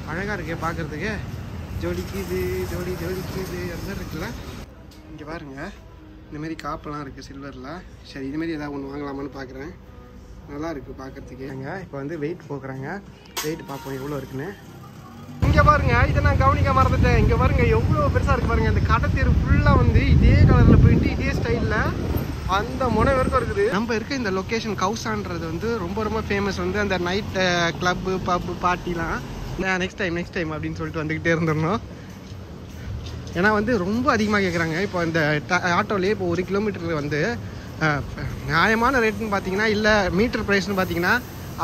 அழகாக இருக்கே பார்க்குறதுக்கு. ஜோடிக்குது ஜோடிக்குது அந்த மாதிரி இருக்குல்ல. இங்கே பாருங்க, இந்தமாரி காப்பெல்லாம் இருக்குது சில்வரில். சரி, இதுமாரி ஏதாவது ஒன்று வாங்கலாமான்னு பார்க்குறேன். நல்லா இருக்குது பார்க்குறதுக்கு. இப்போ வந்து வெயிட் போக்குறாங்க. வெயிட் பார்ப்போம் எவ்வளோ இருக்குன்னு. இங்கே பாருங்க, இதை நான் கவனிக்க மறந்துட்டேன். இங்கே பாருங்க எவ்வளோ பெருசாக இருக்குது பாருங்க. அந்த கடை தெரு ஃபுல்லாக வந்து இதே கலரில் போயிட்டு இதே ஸ்டைலில் அந்த முனை வரைக்கும் இருக்குது. நம்ம இருக்க இந்த லொக்கேஷன் கவுசான்றது வந்து ரொம்ப ரொம்ப ஃபேமஸ். வந்து அந்த நைட் கிளப்பு பப்பு பார்ட்டிலாம் நெக்ஸ்ட் டைம் அப்படின்னு சொல்லிட்டு வந்துக்கிட்டே இருந்துடணும். ஏன்னா வந்து ரொம்ப அதிகமாக கேட்குறாங்க. இப்போ இந்த ஆட்டோலேயே இப்போ 1 கிலோமீட்டருக்கு வந்து நியாயமான ரேட்டுன்னு பார்த்தீங்கன்னா, இல்லை மீட்டர் ப்ரைஸ்னு பார்த்தீங்கன்னா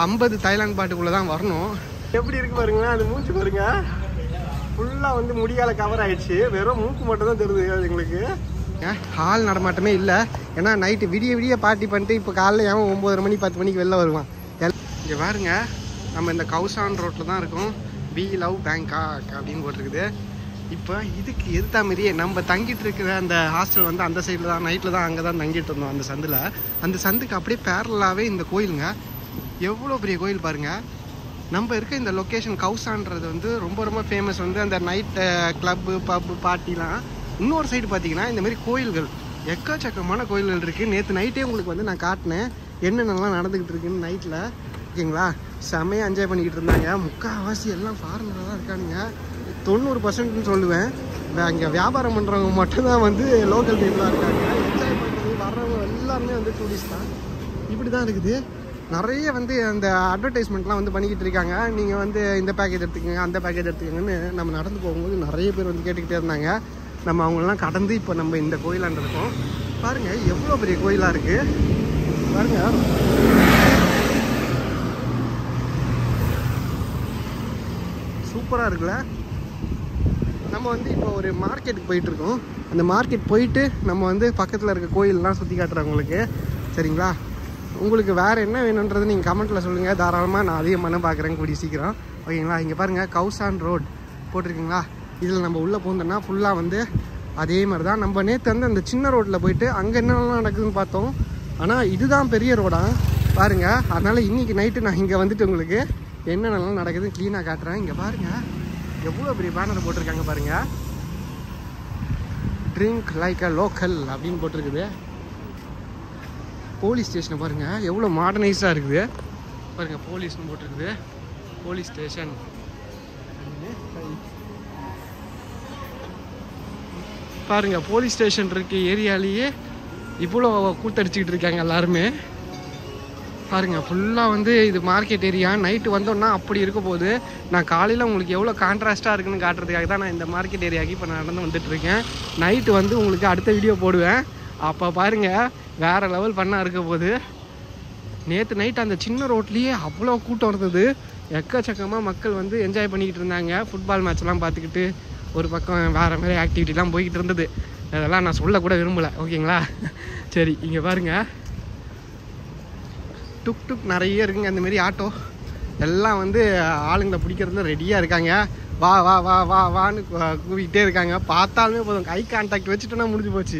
50 தாய்லாந்து பாட்டுக்குள்ளே தான் வரணும். எப்படி இருக்கு பாருங்களேன், அது மூச்சு பாருங்க, ஃபுல்லாக வந்து முடியால கவர் ஆகிடுச்சு. வெறும் மூக்கு மட்டும் தான் தெரியுது அது எங்களுக்கு. ஹால் நடமாட்டமே இல்லை. ஏன்னா நைட்டு விடிய பார்ட்டி பண்ணிட்டு இப்போ காலையில் ஏன் 9:30 மணி 10 மணிக்கு வெளில வருவான். இங்கே பாருங்க, நம்ம இந்த கவுசான் ரோட்டில் தான் இருக்கோம். வி லவ் பேங்காக் அப்படின்னு போட்டிருக்குது. இப்போ இதுக்கு எதிர்த்தா மாரியே நம்ம தங்கிட்டு இருக்கிற அந்த ஹாஸ்டல் வந்து அந்த சைடில் தான், நைட்டில் தான் அங்கே தான் தங்கிட்டு இருந்தோம் அந்த சந்தில். அந்த சந்துக்கு அப்படியே பேரலாகவே இந்த கோயிலுங்க. எவ்வளோ பெரிய கோயில் பாருங்கள். நம்ம இருக்க இந்த லொக்கேஷன் கவுசான்றது வந்து ரொம்ப ரொம்ப ஃபேமஸ். வந்து அந்த நைட் கிளப்பு பப்பு பார்ட்டிலாம். இன்னொரு சைடு பார்த்தீங்கன்னா இந்தமாரி கோயில்கள் எக்கச்சக்கமான கோயில்கள் இருக்குது. நேற்று நைட்டே உங்களுக்கு வந்து நான் காட்டினேன் என்னென்னலாம் நடந்துக்கிட்டு இருக்குன்னு நைட்டில். ஓகேங்களா, செம்மையாக என்ஜாய் பண்ணிக்கிட்டு இருந்தாங்க. முக்கால்வாசி எல்லாம் ஃபாரினராக தான் இருக்கானுங்க. 90%ன்னு சொல்லுவேன். இங்கே வியாபாரம் பண்ணுறவங்க மட்டும்தான் வந்து லோக்கல் பீப்புளாக இருக்காங்க. என்ஜாய் பண்ணுறது வர்றவங்க எல்லாருமே வந்து டூரிஸ்ட் தான். இப்படி தான் இருக்குது. நிறைய வந்து அந்த அட்வர்டைஸ்மெண்ட்லாம் வந்து பண்ணிக்கிட்டு இருக்காங்க. நீங்கள் வந்து இந்த பேக்கேஜ் எடுத்துக்கோங்க, அந்த பேக்கேஜ் எடுத்துக்கோங்கன்னு நம்ம நடந்து போகும்போது நிறைய பேர் வந்து கேட்டுக்கிட்டே இருந்தாங்க. நம்ம அவங்களெலாம் கடந்து இப்போ நம்ம இந்த கோயிலாண்டு இருக்கோம். பாருங்கள் எவ்வளோ பெரிய கோயிலாக இருக்குது பாருங்கள். சூப்பராக இருக்குல்ல. நம்ம வந்து இப்போ ஒரு மார்க்கெட்டுக்கு போயிட்டுருக்கோம். அந்த மார்க்கெட் போயிட்டு நம்ம வந்து பக்கத்தில் இருக்க கோயிலெலாம் சுற்றி காட்டுறேன் உங்களுக்கு. சரிங்களா, உங்களுக்கு வேறு என்ன வேணுன்றது நீங்கள் கமெண்ட்டில் சொல்லுங்கள். தாராளமாக நான் அதிகம் பண்ண பார்க்குறேன் கூடிய சீக்கிரம். ஓகேங்களா, இங்கே பாருங்கள் கவுசான் ரோட் போட்டிருக்கீங்களா. இதில் நம்ம உள்ளே போந்தோன்னா ஃபுல்லாக வந்து அதே மாதிரி தான். நம்ம நேற்று வந்து அந்த சின்ன ரோட்டில் போயிட்டு அங்கே என்னென்னலாம் நடக்குதுன்னு பார்த்தோம். ஆனால் இதுதான் பெரிய ரோடாக பாருங்கள். அதனால் இன்றைக்கி நைட்டு நான் இங்கே வந்துட்டு உங்களுக்கு என்னென்னலாம் நடக்குதுன்னு க்ளீனாக காட்டுறேன். இங்கே பாருங்கள் எவ்வளோ பெரிய பேனர் போட்டிருக்காங்க பாருங்கள். ட்ரிங்க் லைக் அ லோக்கல் அப்படின்னு போட்டிருக்குது. போலீஸ் ஸ்டேஷனை பாருங்கள் எவ்வளோ மாடர்னைஸாக இருக்குது பாருங்கள். போலீஸ்னு போட்டிருக்குது, போலீஸ் ஸ்டேஷன். பாருங்கள் போலீஸ் ஸ்டேஷன் இருக்க ஏரியாலேயே இவ்வளோ கூத்தடிச்சிக்கிட்டு இருக்காங்க எல்லாருமே. பாருங்கள் ஃபுல்லாக வந்து இது மார்க்கெட் ஏரியா. நைட்டு வந்தோன்னா அப்படி இருக்க போது. நான் காலையில் உங்களுக்கு எவ்வளோ கான்ட்ராஸ்ட்டாக இருக்குன்னு காட்டுறதுக்காக தான் நான் இந்த மார்க்கெட் ஏரியாவுக்கு இப்போ நடந்து வந்துட்டுருக்கேன். நைட்டு வந்து உங்களுக்கு அடுத்த வீடியோ போடுவேன். அப்போ பாருங்கள் வேறு லெவல் பண்ணால் இருக்க போது. நேற்று நைட்டு அந்த சின்ன ரோட்லேயே அவ்வளோ கூட்டம் இருந்தது. எக்கச்சக்கமாக மக்கள் வந்து என்ஜாய் பண்ணிக்கிட்டு இருந்தாங்க. ஃபுட்பால் மேட்ச்லாம் பார்த்துக்கிட்டு ஒரு பக்கம் வேறு மாதிரி ஆக்டிவிட்டிலாம் போய்கிட்டு இருந்தது. அதெல்லாம் நான் சொல்லக்கூட விரும்பலை. ஓகேங்களா, சரி இங்கே பாருங்கள் டுக் நிறைய இருக்குங்க. அந்தமாரி ஆட்டோ எல்லாம் வந்து ஆளுங்களை பிடிக்கிறதுல ரெடியாக இருக்காங்க. வா வா வா வா வான்னு கூவிக்கிட்டே இருக்காங்க. பார்த்தாலுமே போதும், ஐ கான்டாக்ட் வச்சுட்டோன்னா முடிஞ்சு போச்சு.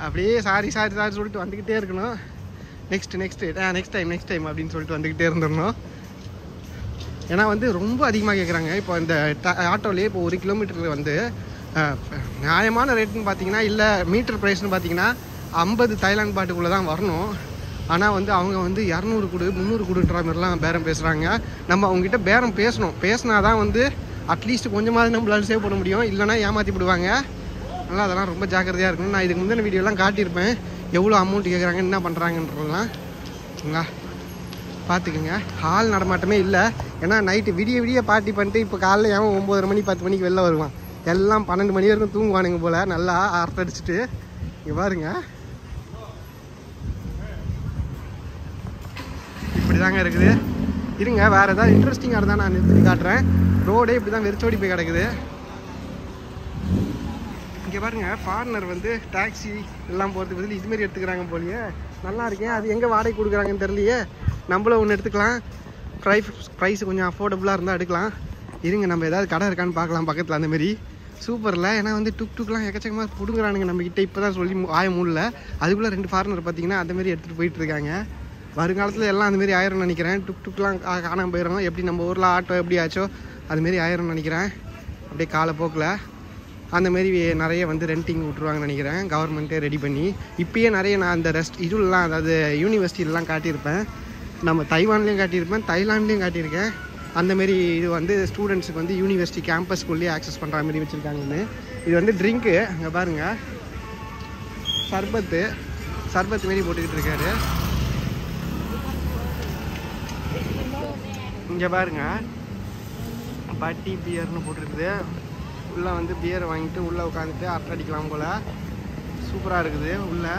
அப்படியே சாரி சொல்லிட்டு வந்துக்கிட்டே இருக்கணும். நெக்ஸ்ட் டைம் அப்படின்னு சொல்லிட்டு வந்துக்கிட்டே இருந்துடணும். ஏன்னா வந்து ரொம்ப அதிகமாக கேட்குறாங்க. இப்போ இந்த ஆட்டோலேயே இப்போ 1 கிலோமீட்டருக்கு வந்து நியாயமான ரேட்டுன்னு பார்த்தீங்கன்னா, இல்லை மீட்டர் ப்ரைஸ்னு பார்த்தீங்கன்னா 50 தாய்லாந்து பாட்டுக்குள்ளே தான் வரணும். ஆனால் வந்து அவங்க வந்து 200 கொடு 300 கொடுன்ற மாதிரிலாம் பேரம் பேசுகிறாங்க. நம்ம அவங்ககிட்ட பேரம் பேசினா தான் வந்து அட்லீஸ்ட் கொஞ்சமாவது நம்மளால சேவ் பண்ண முடியும். இல்லைனா ஏமாற்றி விடுவாங்க. அதனால் அதெல்லாம் ரொம்ப ஜாக்கிரதையாக இருக்கணும். நான் இதுக்கு முந்தின வீடியோலாம் காட்டியிருப்பேன் எவ்வளோ அமௌண்ட் கேட்குறாங்க, என்ன பண்ணுறாங்கன்றதுலாம். சரிங்களா, பார்த்துக்குங்க. ஹால் நடமாட்டமே இல்லை. ஏன்னா நைட்டு விடிய பார்ட்டி பண்ணிட்டு இப்போ காலையில் ஏன் 9:30 மணி 10 மணிக்கு வெளில வருவான். எல்லாம் 12 மணி வரைக்கும் தூங்குவானுங்க போல், நல்லா அர்த்தடிச்சிட்டு. இங்கே பாருங்க இப்படி தாங்க இருக்குது. இருங்க வேறு ஏதாவது இன்ட்ரெஸ்டிங்காக இருந்தால் நான் நிறுத்தி காட்டுறேன். ரோடே இப்படி தான் வெறிச்சோடி போய் கிடக்குது. இங்கே பாருங்கள் ஃபாரினர் வந்து டாக்ஸி எல்லாம் போகிறதுக்கு பதில் இதுமாரி எடுத்துக்கிறாங்க போலியே. நல்லா இருக்கேன். அது எங்கே வாடகை கொடுக்குறாங்கன்னு தெரியலையே. நம்மளும் ஒன்று எடுத்துக்கலாம். ப்ரைஸ் கொஞ்சம் அஃபோர்டபுளாக இருந்தால் எடுக்கலாம். இருங்க நம்ம ஏதாவது கடை இருக்கான்னு பார்க்கலாம் பக்கத்தில். அந்தமாரி சூப்பரில். ஏன்னா வந்து டுக்லாம் எக்கச்சக்கமாக பிடுங்குறானுங்க நம்மக்கிட்ட. இப்போ தான் சொல்லி ஆய மூடல. அதுக்குள்ளே 2 ஃபாரினர் பார்த்தீங்கன்னா அந்தமாரி எடுத்துகிட்டு போயிட்டுருக்காங்க. வருங்காலத்தில் எல்லாம் அந்தமாரி ஆயிரம்னு நினைக்கிறேன். டுக்லாம் காணாமல் போயிடணும். எப்படி நம்ம ஊரில் ஆட்டோ எப்படி ஆச்சோ அதுமாரி ஆயிரம்னு நினைக்கிறேன். அப்படியே காலப்போக்கில் அந்தமாரி நிறைய வந்து ரெண்டிங் விட்ருவாங்கன்னு நினைக்கிறேன், கவர்மெண்ட்டே ரெடி பண்ணி. இப்போயே நிறைய நான் அந்த இதுலாம், அதாவது யூனிவர்சிட்டிலாம் காட்டியிருப்பேன். நம்ம தைவான்லேயும் காட்டியிருப்பேன், தைலாண்ட்லேயும் காட்டியிருக்கேன். அந்தமாரி இது வந்து ஸ்டூடெண்ட்ஸுக்கு வந்து யூனிவர்சிட்டி கேம்பஸ்குள்ளேயே ஆக்சஸ் பண்ணுற மாதிரி வச்சுருக்காங்கன்னு. இது வந்து ட்ரிங்க்கு, அங்கே பாருங்கள், சர்பத்து மாரி போட்டுக்கிட்டு இருக்காரு. இங்கே பாருங்க, பட்டி பியர்னு போட்டிருக்குது. உள்ளே வந்து பியர் வாங்கிட்டு உள்ளே உட்காந்துட்டு அரட்டை அடிக்கலாம் போல். சூப்பராக இருக்குது. உள்ளே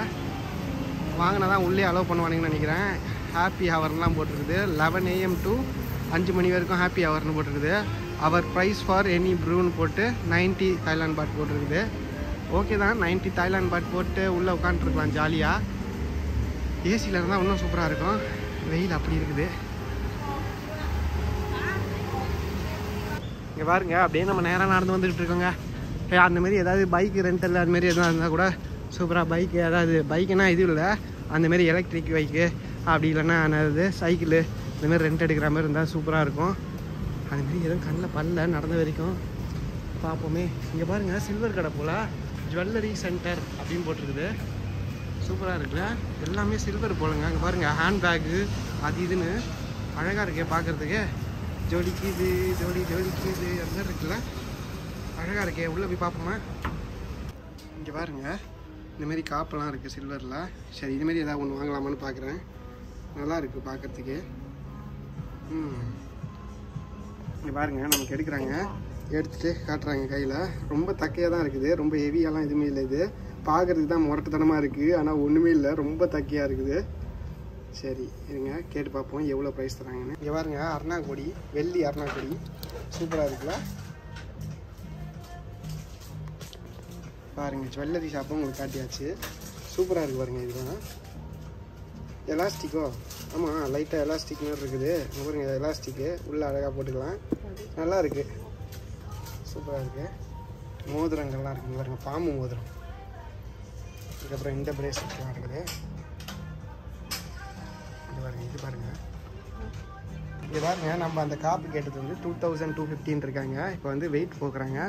வாங்கினா தான் உள்ளே அலோவ் பண்ணுவானுங்கன்னு நினைக்கிறேன். ஹாப்பி ஹவர்லாம் போட்டிருக்குது. 11 AM to 5 மணி வரைக்கும் ஹாப்பி ஹவர்னு போட்டிருக்குது. அவர் ப்ரைஸ் ஃபார் எனி ப்ரூன்னு போட்டு 90 தாய்லாந்து பாட் போட்டிருக்குது. ஓகே தான், 90 தாய்லாந்து பாட் போட்டு உள்ளே உட்காந்துருக்கலாம் ஜாலியாக. ஏசியில் இருந்தால் இன்னும் சூப்பராக இருக்கும். வெயில் அப்படி இருக்குது. இங்கே பாருங்க, அப்படியே நம்ம நேராக நடந்து வந்துக்கிட்டு இருக்கோங்க. அந்தமாரி ஏதாவது பைக்கு ரெண்டல் அதுமாரி எதுவும் இருந்தால் கூட சூப்பராக பைக்கு, அதாவது பைக்குனா இது இல்லை, அந்தமாரி எலக்ட்ரிக் பைக்கு அப்படி இல்லைன்னா என்னது சைக்கிளு இந்தமாரி ரெண்ட் எடுக்கிற மாதிரி இருந்தால் சூப்பராக இருக்கும். அதுமாரி எதுவும் கண்ணில் பல்ல நடந்த வரைக்கும் பார்ப்போமே. இங்கே பாருங்கள், சில்வர் கடை போல் ஜுவல்லரி சென்டர் அப்படின்னு போட்டிருக்குது. சூப்பராக இருக்குல்ல, எல்லாமே சில்வர் போலங்க. அங்கே பாருங்கள், ஹேண்ட்பேக்கு அது இதுன்னு அழகாக இருக்கே பார்க்குறதுக்கு. ஜோடிக்குது ஜோடிக்குது அந்த மாதிரி இருக்குல்ல, அழகாக இருக்கே. உள்ளே போய் பார்ப்போமா? இங்கே பாருங்கள், இந்தமாரி காப்பெல்லாம் இருக்குது சில்வரில். சரி, இதுமாரி ஏதாவது ஒன்று வாங்கலாமான்னு பார்க்குறேன். நல்லா இருக்குது பார்க்குறதுக்கு. இங்கே பாருங்கள், நமக்கு எடுக்கிறாங்க, எடுத்துகிட்டு காட்டுறாங்க கையில். ரொம்ப தக்கையாக தான் இருக்குது, ரொம்ப ஹெவியாலாம் எதுவுமே இல்லை. இது பார்க்குறதுக்கு தான் முரட்டுத்தனமாக இருக்குது, ஆனால் ஒன்றுமே இல்லை, ரொம்ப தக்கையாக இருக்குது. சரி இருங்க, கேட்டு பார்ப்போம் எவ்வளோ ப்ரைஸ் தராங்கன்னு. இங்கே பாருங்க, அருணாக்கொடி, வெள்ளி அருணாக்கொடி சூப்பராக இருக்குல்ல. பாருங்கள், ஜுவல்லரி ஷாப்பும் உங்களுக்கு காட்டியாச்சு. சூப்பராக இருக்குது பாருங்கள். இதுதான் எலாஸ்டிக்கோ? ஆமாம், லைட்டாக எலாஸ்டிக் மாதிரி இருக்குது. இங்கே பாருங்கள், எலாஸ்டிக்கு உள்ளே அழகாக போட்டுக்கலாம். நல்லா இருக்குது, சூப்பராக இருக்குது. மோதிரங்கள்லாம் இருக்குது பாருங்கள், பாம்பு மோதிரம். அதுக்கப்புறம் இந்த பிரேஸ்லெட்லாம் இருக்குது. இது பாருங்கள், இது பாருங்க, நம்ம அந்த காப்பு கேட்டது வந்து 2215 இருக்காங்க. இப்போ வந்து வெயிட் போக்குறாங்க.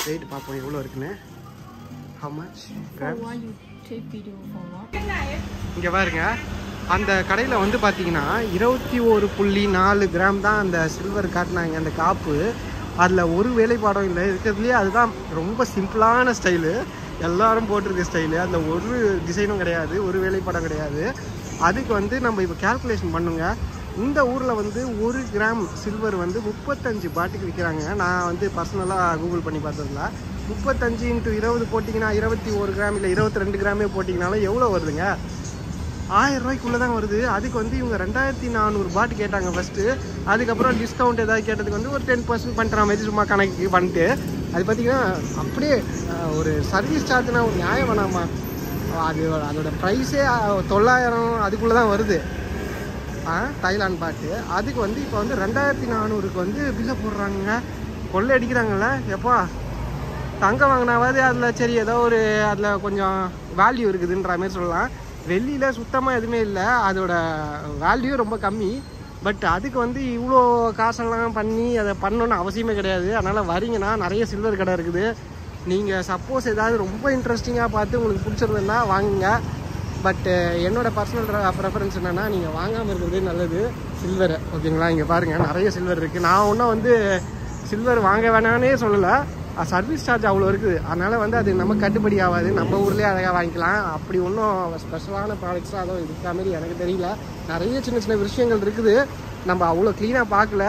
வெயிட் பார்ப்போம் எவ்வளோ இருக்குன்னு. How much? இங்கே பாருங்க, அந்த கடையில் வந்து பார்த்தீங்கன்னா 21.4 கிராம் தான் அந்த சில்வர் காட்டினாங்க அந்த காப்பு. அதில் ஒரு வேலைப்பாடம் இல்லை இருக்கிறதுலேயே. அதுதான் ரொம்ப சிம்பிளான ஸ்டைலு, எல்லாரும் போட்டிருக்க ஸ்டைலு. அதில் ஒரு டிசைனும் கிடையாது, ஒரு வேலைப்பாடம் கிடையாது. அதுக்கு வந்து நம்ம இப்போ கேல்குலேஷன் பண்ணுங்க. இந்த ஊரில் வந்து 1 கிராம் சில்வர் வந்து 35 பாட்டுக்கு விற்கிறாங்க. நான் வந்து பர்சனலாக கூகுள் பண்ணி பார்த்ததில்ல. 35 × 20 போட்டிங்கன்னா 21 கிராம் இல்லை 22 கிராமே போட்டிங்கனாலும் எவ்வளோ வருதுங்க? 1000 ரூபாய்க்குள்ளே தான் வருது. அதுக்கு வந்து இவங்க 2400 பாட்டு கேட்டாங்க ஃபஸ்ட்டு. அதுக்கப்புறம் டிஸ்கவுண்ட் ஏதாவது கேட்டதுக்கு வந்து ஒரு 10% பண்ணுற மாதிரி சும்மா கணக்கு பண்ணிட்டு, அது பார்த்திங்கன்னா அப்படியே ஒரு சர்வீஸ் சார்ஜ்னா ஒரு நியாயம் வேணாமா? அதோட ப்ரைஸே 900 அதுக்குள்ளே தான் வருது தாய்லாந்து பாட்டு. அதுக்கு வந்து இப்போ வந்து 2400க்கு வந்து பில்லை போடுறாங்க. கொள்ளை அடிக்கிறாங்கல்ல எப்பா. தங்கம் வாங்கினாவது அதில் சரி ஏதோ ஒரு அதில் கொஞ்சம் வேல்யூ இருக்குதுன்ற மாதிரி சொல்லலாம். வெள்ளியில் சுத்தமாக எதுவுமே இல்லை, அதோட வேல்யூ ரொம்ப கம்மி. பட் அதுக்கு வந்து இவ்வளோ காசெல்லாம் பண்ணி அதை பண்ணணுன்னு அவசியமே கிடையாது. அதனால் வரீங்கன்னா நிறைய சில்வர் கடை இருக்குது. நீங்கள் சப்போஸ் ஏதாவது ரொம்ப இன்ட்ரெஸ்டிங்காக பார்த்து உங்களுக்கு பிடிச்சிருந்ததுன்னா வாங்குங்க. பட்டு என்னோடய பர்சனல் ப்ரெஃபரன்ஸ் என்னென்னா, நீங்கள் வாங்காமல் இருக்கிறதே நல்லது சில்வரை. ஓகேங்களா? இங்கே பாருங்கள், நிறைய சில்வர் இருக்குது. நான் ஒன்றும் வந்து சில்வர் வாங்க வேணானே சொல்லலை, சர்வீஸ் சார்ஜ் அவ்வளோ இருக்குது. அதனால் வந்து அது நமக்கு கட்டுப்படி ஆகாது. நம்ம ஊர்லேயே அழகாக வாங்கிக்கலாம். அப்படி ஒன்றும் ஸ்பெஷலான ப்ராடக்ட்ஸாக அதுவும் இருக்கிற மாதிரி எனக்கு தெரியல. நிறைய சின்ன சின்ன விஷயங்கள் இருக்குது, நம்ம அவ்வளோ க்ளீனாக பார்க்கல.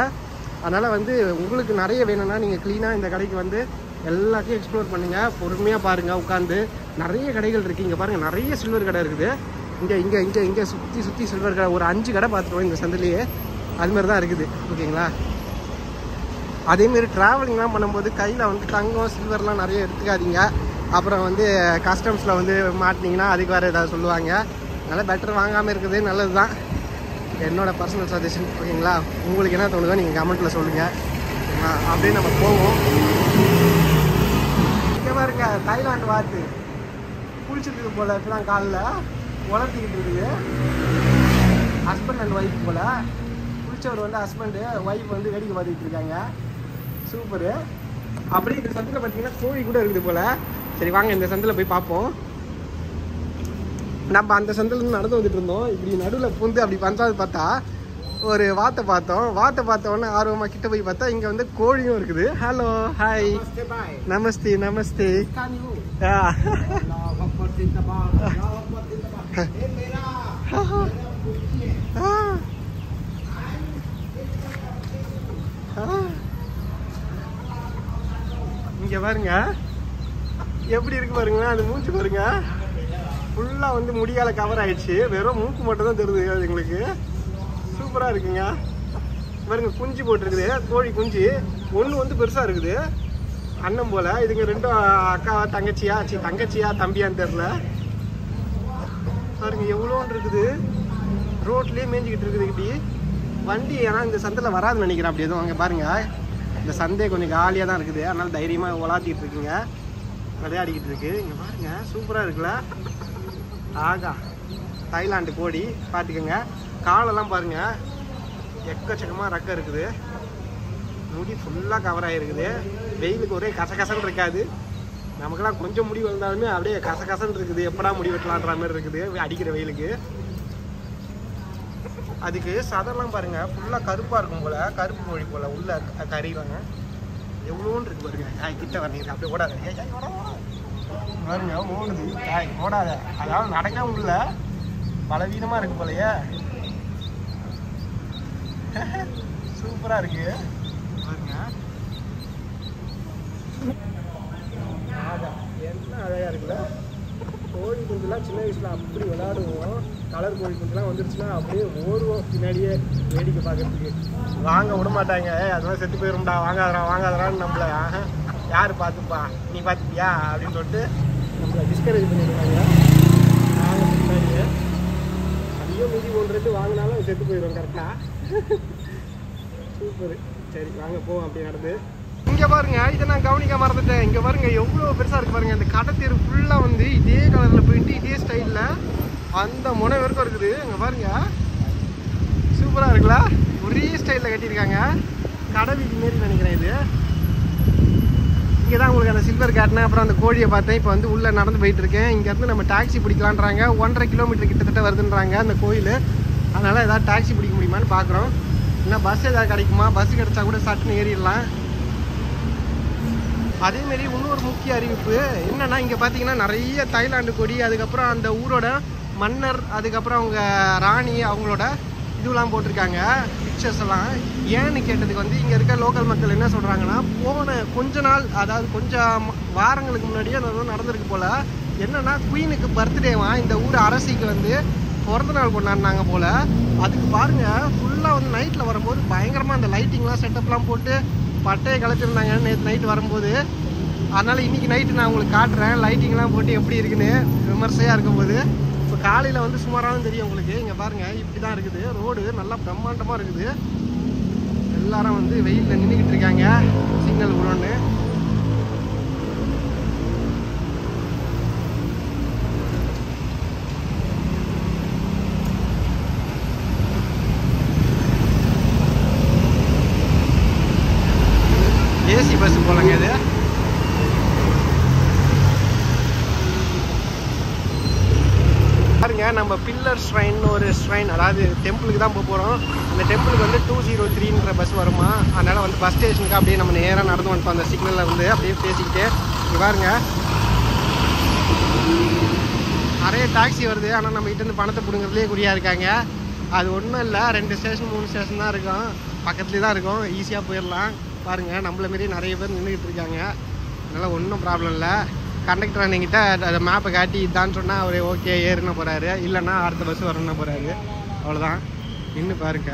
அதனால் வந்து உங்களுக்கு நிறைய வேணும்னா நீங்கள் க்ளீனாக இந்த கடைக்கு வந்து எல்லாத்தையும் எக்ஸ்ப்ளோர் பண்ணுங்கள், பொறுமையாக பாருங்கள் உட்காந்து. நிறைய கடைகள் இருக்குது. இங்கே பாருங்கள், நிறைய சில்வர் கடை இருக்குது. இங்கே இங்கே இங்கே இங்கே சுற்றி சில்வர் கடை ஒரு 5 கடை பார்த்துருவோம் இந்த சந்திலேயே. அதுமாரி தான் இருக்குது. ஓகேங்களா? அதேமாரி ட்ராவலிங்லாம் பண்ணும்போது கையில் வந்து தங்கம் சில்வர்லாம் நிறைய எடுத்துக்காதீங்க. அப்புறம் வந்து கஸ்டம்ஸில் வந்து மாட்டினீங்கன்னா அதுக்கு வேறு ஏதாவது சொல்லுவாங்க. அதனால் பெட்டர் வாங்காமல் இருக்கிறது நல்லது தான், என்னோடய பர்சனல் சஜஷன். ஓகேங்களா? உங்களுக்கு என்ன தோணுதோ நீங்கள் கமெண்ட்டில் சொல்லுங்கள். ஓகேங்களா? அப்படியே நம்ம போவோம். இங்கே பாருங்க, தாய்லாந்து வாத்து குளிச்சுட்டு போல் இப்போலாம் காலில் உலர்த்திக்கிட்டு இருக்குது. ஹஸ்பண்ட் அண்ட் ஒய்ஃப் போல். குளிச்சவர் வந்து ஹஸ்பண்டு, ஒய்ஃப் வந்து வேடிக்கை பார்த்துக்கிட்டு இருக்காங்க. சூப்பரு. அப்படியே இந்த சந்தில் பார்த்தீங்கன்னா கோழி கூட இருக்குது போல். சரி வாங்க இந்த சந்தில் போய் பார்ப்போம். நம்ம அந்த சந்திலேருந்து நடந்து வந்துட்டு இருந்தோம். இப்படி நடுவில் பூந்து அப்படி பண்ணுறது பார்த்தா ஒரு வாத்தை பார்த்தோம். வாத்தை பார்த்த உடனே ஆர்வமாக கிட்ட போய் பார்த்தா இங்கே வந்து கோழியும் இருக்குது. ஹலோ, ஹாய், நமஸ்தே. நமஸ்தே. இங்க பாருங்க எப்படி இருக்கு பாருங்க. அந்த மூச்சு பாருங்க, ஃபுல்லா வந்து முடியால கவர் ஆயிடுச்சு. வெறும் மூக்கு மட்டும் தான் தெரியுது எங்களுக்கு. சூப்பரா இருக்குங்க. பாருங்க குஞ்சு போட்டிருக்குது, கோழி குஞ்சு. ஒன்று வந்து பெருசா இருக்குது, அண்ணன் போல. இதுங்க ரெண்டும் அக்காவா தங்கச்சியா தம்பியான்னு தெரியல. பாருங்க எவ்வளோன்னு இருக்குது. ரோட்லயே மேய்ஞ்சிக்கிட்டு இருக்குது இப்படி. வண்டி ஏன்னா இந்த சந்தையில் வராதுன்னு நினைக்கிறேன். அப்படி எதுவும் அங்கே பாருங்க, இந்த சந்தை கொஞ்சம் காலியாக தான் இருக்குது. அதனால தைரியமாக உலாத்திட்டு இருக்குங்க, விளையாடிக்கிட்டு இருக்கு. இங்கே பாருங்க சூப்பராக இருக்குல்ல. ஆகா, தாய்லாண்டு கோழி பார்த்துக்கோங்க. காலெல்லாம் பாருங்க எக்கச்சக்கமாக ரக்கம் இருக்குது. முடி ஃபுல்லாக கவர் ஆகிருக்குது. வெயிலுக்கு ஒரே கசகசன்னு இருக்காது. நமக்கெல்லாம் கொஞ்சம் முடி வந்தாலுமே அப்படியே கசகசன்னு இருக்குது. எப்படா முடி வெட்டலான்ற மாதிரி இருக்குது அடிக்கிற வெயிலுக்கு. அதுக்கு சதெல்லாம் பாருங்க ஃபுல்லாக கருப்பாக இருக்கும் போல, கருப்பு கோழி போல. உள்ள கறிவாங்க எவ்வளோன்னு இருக்கு பாருங்க. கிட்ட வரீங்க அப்படியே ஓடாத பாருங்க, ஓடுது. ஓடாத, அதாவது நடக்க முடியல, பலவீனமாக இருக்கு போலையே. சூப்பரா இருக்கு பாருங்க. என்ன அழகா இருக்குல்ல. கோழி குஞ்சுலாம் சின்ன வயசுல அப்படி விளையாடுவோம். கலர் கோழி குஞ்சுலாம் வந்துருச்சுன்னா அப்படியே ஓடுவோம் பின்னாடியே வேடிக்கை பார்க்கறதுக்கு. வாங்க விட மாட்டாங்க. அதெல்லாம் செத்து போயிரும்டா, வாங்காதரான்னு நம்மள யார் பார்த்துப்பா, நீ பார்த்துப்பியா அப்படின்னு சொல்லிட்டு நம்மளை டிஸ்கரேஜ் பண்ணிடுவாங்க. நாங்கள் பின்னாடியே அதிகம் மீதி 1-2 வாங்கினாலும் செத்து போயிடும் கரெக்டாக. சூப்பர். சரி வாங்க போவோம் அப்படி நடந்து. இங்கே பாருங்க, இதை நான் கவனிக்க மறந்துட்டேன். இங்கே பாருங்க எவ்வளோ பெருசாக இருக்குது பாருங்க. இந்த கடத்தீர் ஃபுல்லாக வந்து இதே கலரில் போயிட்டு இதே ஸ்டைலில் அந்த முனை வரைக்கும் இருக்குது. இங்கே பாருங்க சூப்பராக இருக்குல்ல. ஒரே ஸ்டைலில் கட்டியிருக்காங்க. கடை வீதி மாரி நினைக்கிறேன் இது. இங்கே தான் உங்களுக்கு அந்த சில்வர் காட்டினேன். அப்புறம் அந்த கோழியை பார்த்தேன். இப்போ வந்து உள்ளே நடந்து போயிட்டு இருக்கேன். இங்கேருந்து நம்ம டாக்ஸி பிடிக்கலான்றாங்க. 1.5 கிலோமீட்டர் கிட்டத்தட்ட வருதுன்றாங்க அந்த கோயில். அதனால் ஏதாவது டாக்ஸி பிடிக்க முடியுமான்னு பார்க்குறோம். இல்லை பஸ் ஏதாவது கிடைக்குமா, பஸ் கிடைச்சா கூட சட்டுன்னு ஏறிடலாம். அதேமாரி இன்னொரு முக்கிய அறிவிப்பு என்னென்னா, இங்கே பார்த்தீங்கன்னா நிறைய தாய்லாண்டு கொடி, அதுக்கப்புறம் அந்த ஊரோட மன்னர், அதுக்கப்புறம் அவங்க ராணி அவங்களோட இதுவெல்லாம் போட்டிருக்காங்க, பிக்சர்ஸ் எல்லாம். ஏன்னு கேட்டதுக்கு வந்து இங்கே இருக்க லோக்கல் மக்கள் என்ன சொல்கிறாங்கன்னா, போன கொஞ்ச நாள், அதாவது கொஞ்சம் வாரங்களுக்கு முன்னாடியே அது நடந்திருக்கு போல். என்னென்னா குயினுக்கு பர்த்டேவா இந்த ஊர் அரசிக்கு வந்து பிறந்த நாள் கொண்டாடினாங்க போல். அதுக்கு பாருங்கள் ஃபுல்லாக வந்து நைட்டில் வரும்போது பயங்கரமாக அந்த லைட்டிங்லாம் செட்டப்லாம் போட்டு பட்டையை கலத்திருந்தாங்க நேற்று நைட்டு வரும்போது. அதனால் இன்றைக்கி நைட்டு நான் உங்களுக்கு காட்டுறேன் லைட்டிங்லாம் போட்டு எப்படி இருக்குன்னு விமர்சையாக இருக்கும்போது. இப்போ காலையில் வந்து சுமாரானு தெரியும் உங்களுக்கு. இங்கே பாருங்கள் இப்படி தான் இருக்குது. ரோடு நல்லா பிரம்மாண்டமாக இருக்குது. எல்லாரும் வந்து வெயிலில் நின்றுக்கிட்டு இருக்காங்க சிக்னல் விடணுன்னு. ஏசி பஸ் போலங்க இது. பாருங்க நம்ம பில்லர் ஸ்ட்ரைன் ஒரு ஸ்ட்ரைன், அதாவது டெம்பிளுக்கு தான் போக போகிறோம். அந்த டெம்பிளுக்கு வந்து 203ன்ற பஸ் வருமா. அதனால் வந்து பஸ் ஸ்டேஷனுக்கு அப்படியே நம்ம நேராக நடந்து வந்துட்டோம். அந்த சிக்னலில் வந்து அப்படியே பேசிக்கிட்டே. இங்கே பாருங்க நிறைய டாக்ஸி வருது. ஆனால் நம்ம கிட்டேருந்து பணத்தை பிடுங்கிறதுலேயே குறியாக இருக்காங்க. அது ஒன்றும் இல்லை, 2 ஸ்டேஷன் 3 ஸ்டேஷன் தான் இருக்கும், பக்கத்துலேயே தான் இருக்கும், ஈஸியாக போயிடலாம். பாருங்கள் நம்மள மாரி நிறைய பேர் நின்றுக்கிட்டு இருக்காங்க. அதனால் ஒன்றும் ப்ராப்ளம் இல்லை. கண்டக்டர் அன்னைக்கிட்ட அதை மேப்பை காட்டி இதான்னு சொன்னால் அவர் ஓகே ஏறுன போகிறாரு, இல்லைன்னா அடுத்த பஸ் வரணும்னா போகிறாரு. அவ்வளோதான். நின்று பாருங்க.